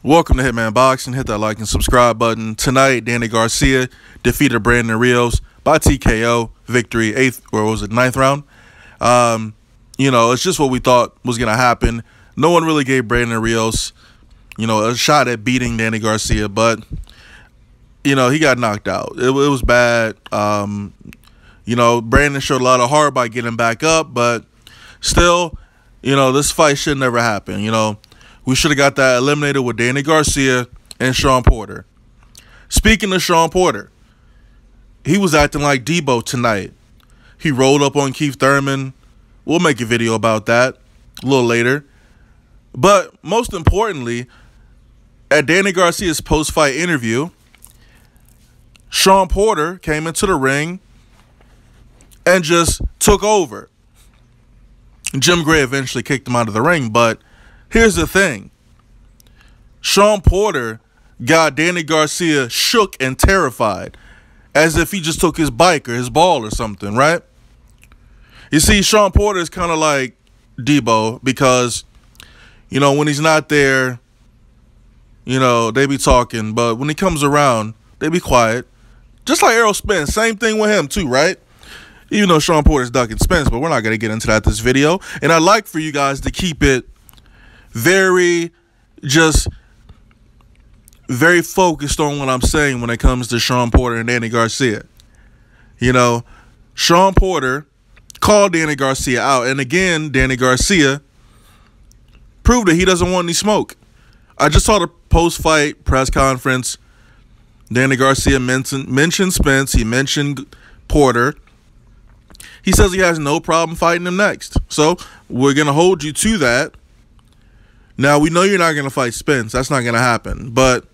Welcome to Hitman Boxing. Hit that like and subscribe button. Tonight, Danny Garcia defeated Brandon Rios by TKO. Victory, ninth round. It's just what we thought was going to happen. No one really gave Brandon Rios, a shot at beating Danny Garcia, but, he got knocked out. It was bad. Brandon showed a lot of heart by getting back up, but still, this fight should never happen. We should have got that eliminated with Danny Garcia and Shawn Porter. Speaking of Shawn Porter, he was acting like Deebo'D tonight. He rolled up on Keith Thurman. We'll make a video about that a little later. But most importantly, at Danny Garcia's post-fight interview, Shawn Porter came into the ring and just took over. Jim Gray eventually kicked him out of the ring, but here's the thing. Shawn Porter got Danny Garcia shook and terrified, as if he just took his bike or his ball or something, right? You see, Shawn Porter is kind of like Deebo'D because, when he's not there, they be talking, but when he comes around, they be quiet. Just like Errol Spence, same thing with him too, right? Even though Shawn Porter's ducking Spence, but we're not going to get into that this video. And I'd like for you guys to keep it very focused on what I'm saying when it comes to Shawn Porter and Danny Garcia. Shawn Porter called Danny Garcia out, and again, Danny Garcia proved that he doesn't want any smoke. I just saw the post-fight press conference. Danny Garcia mentioned Spence. He mentioned Porter. He says he has no problem fighting him next. So we're going to hold you to that. Now, we know you're not going to fight Spence. That's not going to happen. But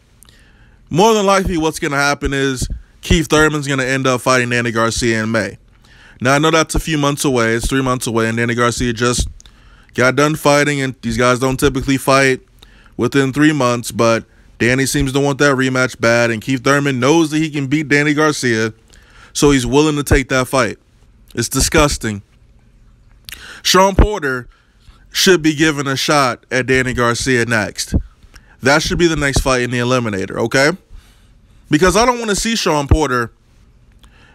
more than likely what's going to happen is Keith Thurman's going to end up fighting Danny Garcia in May. Now, I know that's a few months away. It's 3 months away, and Danny Garcia just got done fighting, and these guys don't typically fight within 3 months, but Danny seems to want that rematch bad, and Keith Thurman knows that he can beat Danny Garcia, so he's willing to take that fight. It's disgusting. Shawn Porter should be given a shot at Danny Garcia next. That should be the next fight in the Eliminator, okay? Because I don't want to see Shawn Porter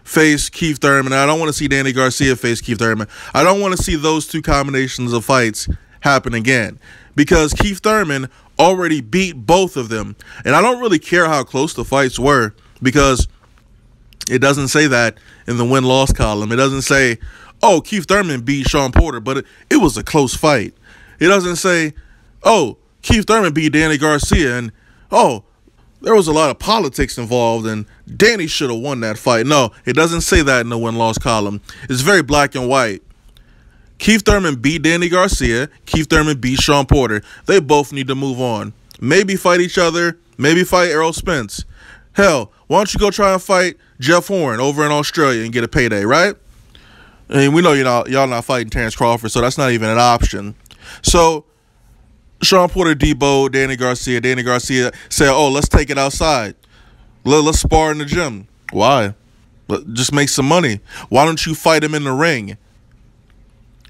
face Keith Thurman. I don't want to see Danny Garcia face Keith Thurman. I don't want to see those two combinations of fights happen again. Because Keith Thurman already beat both of them. And I don't really care how close the fights were, because it doesn't say that in the win-loss column. It doesn't say, oh, Keith Thurman beat Shawn Porter, but it was a close fight. It doesn't say, oh, Keith Thurman beat Danny Garcia, and, oh, there was a lot of politics involved, and Danny should have won that fight. No, it doesn't say that in the win-loss column. It's very black and white. Keith Thurman beat Danny Garcia. Keith Thurman beat Shawn Porter. They both need to move on. Maybe fight each other. Maybe fight Errol Spence. Hell, why don't you go try and fight Jeff Horn over in Australia and get a payday, right? I mean, we know y'all not fighting Terrence Crawford, so that's not even an option. So Shawn Porter, Deebo'D, Danny Garcia. Danny Garcia said, oh, let's take it outside. Let's spar in the gym. Why? Just make some money. Why don't you fight him in the ring?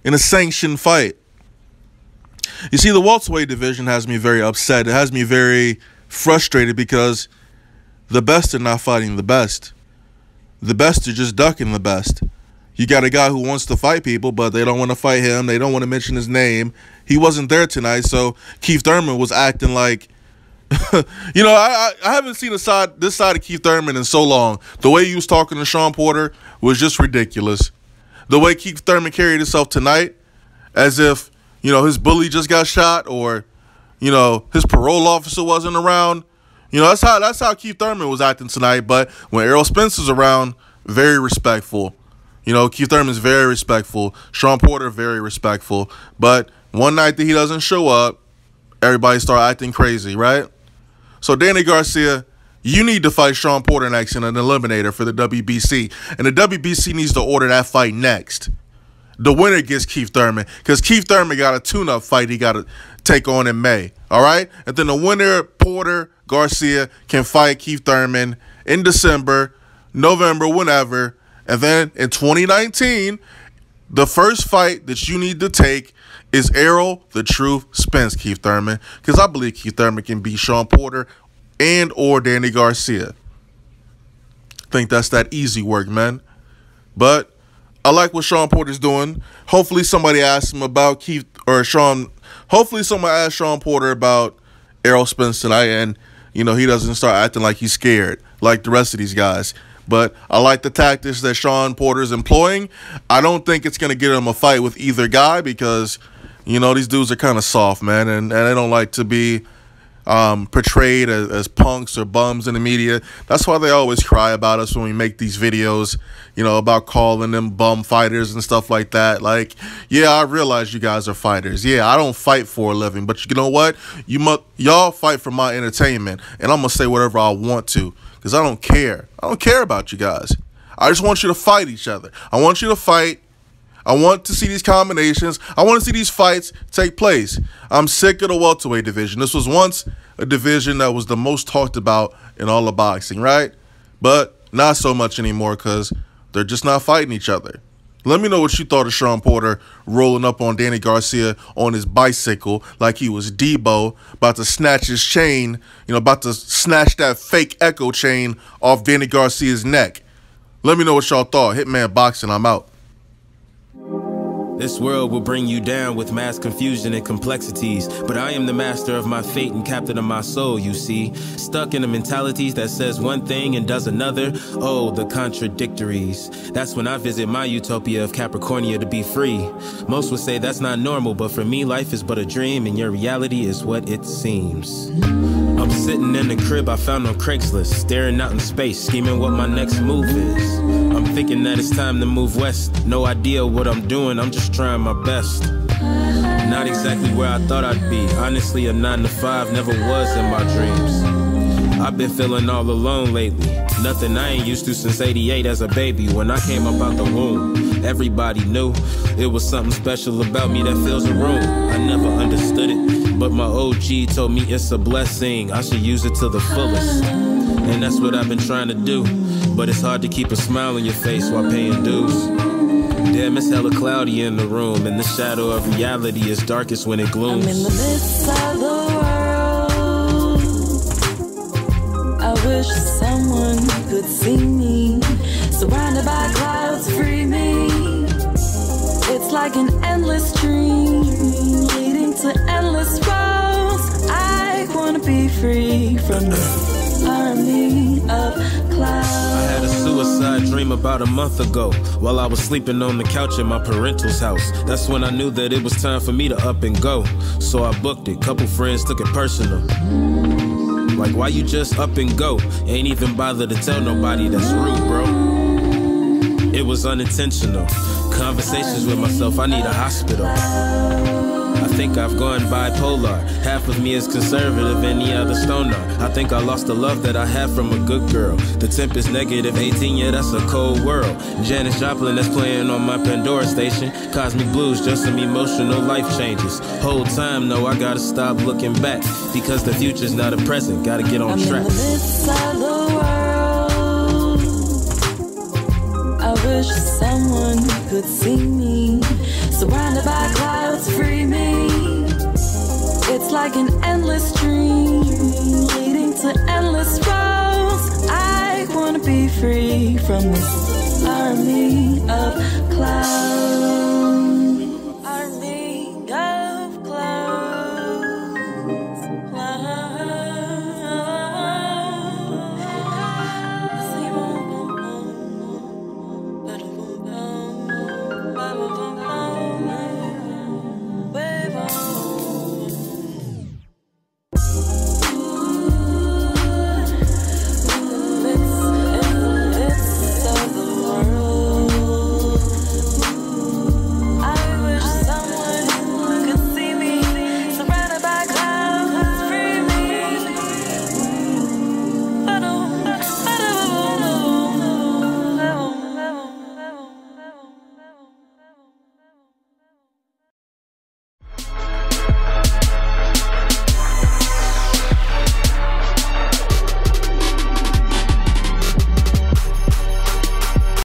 In a sanctioned fight. You see, the welterweight division has me very upset. It has me very frustrated because the best are not fighting the best. The best are just ducking the best. You got a guy who wants to fight people, but they don't want to fight him. They don't want to mention his name. He wasn't there tonight, so Keith Thurman was acting like, I haven't seen this side of Keith Thurman in so long. The way he was talking to Shawn Porter was just ridiculous. The way Keith Thurman carried himself tonight, as if, his bully just got shot, or, his parole officer wasn't around. That's how Keith Thurman was acting tonight. But when Errol Spence is around, very respectful. Keith Thurman's very respectful. Shawn Porter, very respectful. But one night that he doesn't show up, everybody start acting crazy, right? So Danny Garcia, you need to fight Shawn Porter next in an eliminator for the WBC. And the WBC needs to order that fight next. The winner gets Keith Thurman, because Keith Thurman got a tune-up fight he got to take on in May, all right? And then the winner, Porter, Garcia, can fight Keith Thurman in December, November, whenever. And then in 2019, The first fight that you need to take is Errol the Truth Spence, Keith Thurman, because I believe Keith Thurman can beat Shawn Porter and or Danny Garcia. I think that's that easy work, man. But I like what Shawn Porter's doing. Hopefully somebody asks him about Keith or Shawn. Hopefully someone asks Shawn Porter about Errol Spence tonight, and he doesn't start acting like he's scared like the rest of these guys. But I like the tactics that Shawn Porter's employing. I don't think it's going to get him a fight with either guy because, these dudes are kind of soft, man, and they don't like to be portrayed as punks or bums in the media. That's why they always cry about us when we make these videos, about calling them bum fighters and stuff like that. Like, yeah, I realize you guys are fighters. Yeah, I don't fight for a living, but you know what? Y'all fight for my entertainment, and I'm going to say whatever I want to because I don't care. I don't care about you guys. I just want you to fight each other. I want you to fight. I want to see these combinations. I want to see these fights take place. I'm sick of the welterweight division. This was once a division that was the most talked about in all of boxing, right? But not so much anymore because they're just not fighting each other. Let me know what you thought of Shawn Porter rolling up on Danny Garcia on his bicycle like he was Deebo, about to snatch his chain, about to snatch that fake Echo chain off Danny Garcia's neck. Let me know what y'all thought. Hitman Boxing, I'm out. This world will bring you down with mass confusion and complexities, but I am the master of my fate and captain of my soul, you see. Stuck in the mentalities that says one thing and does another, oh, the contradictories. That's when I visit my utopia of Capricornia to be free. Most would say that's not normal, but for me, life is but a dream, and your reality is what it seems. I'm sitting in the crib I found on Craigslist, staring out in space, scheming what my next move is. I'm thinking that it's time to move west. No idea what I'm doing, I'm just trying my best. Not exactly where I thought I'd be. Honestly, a 9 to 5 never was in my dreams. I've been feeling all alone lately. Nothing I ain't used to since '88 as a baby. When I came up out the womb, everybody knew it was something special about me that fills a room. I never understood it, but my OG told me it's a blessing. I should use it to the fullest, and that's what I've been trying to do. But it's hard to keep a smile on your face while paying dues. Damn, it's hella cloudy in the room, and the shadow of reality is darkest when it glooms. I'm in the midst of the world. I wish someone could see me. Surrounded by clouds, free me. It's like an endless dream, leading to endless roads. I wanna be free from this army of clouds. I had a suicide dream about a month ago, while I was sleeping on the couch at my parental's house. That's when I knew that it was time for me to up and go. So I booked it, couple friends took it personal. Like, why you just up and go? Ain't even bother to tell nobody, that's rude, bro. It was unintentional. Conversations with myself, I need a hospital. I think I've gone bipolar. Half of me is conservative and the other stoner. I think I lost the love that I had from a good girl. The temp is negative 18, yeah, that's a cold world. Janis Joplin that's playing on my Pandora station. Cosmic Blues, just some emotional life changes. Whole time, no, I gotta stop looking back, because the future's not a present, gotta get on track. I'm in the midst of the world. I wish someone could see me. Surrounded by clouds, free me. It's like an endless dream, leading to endless roads. I wanna be free from this army of clouds.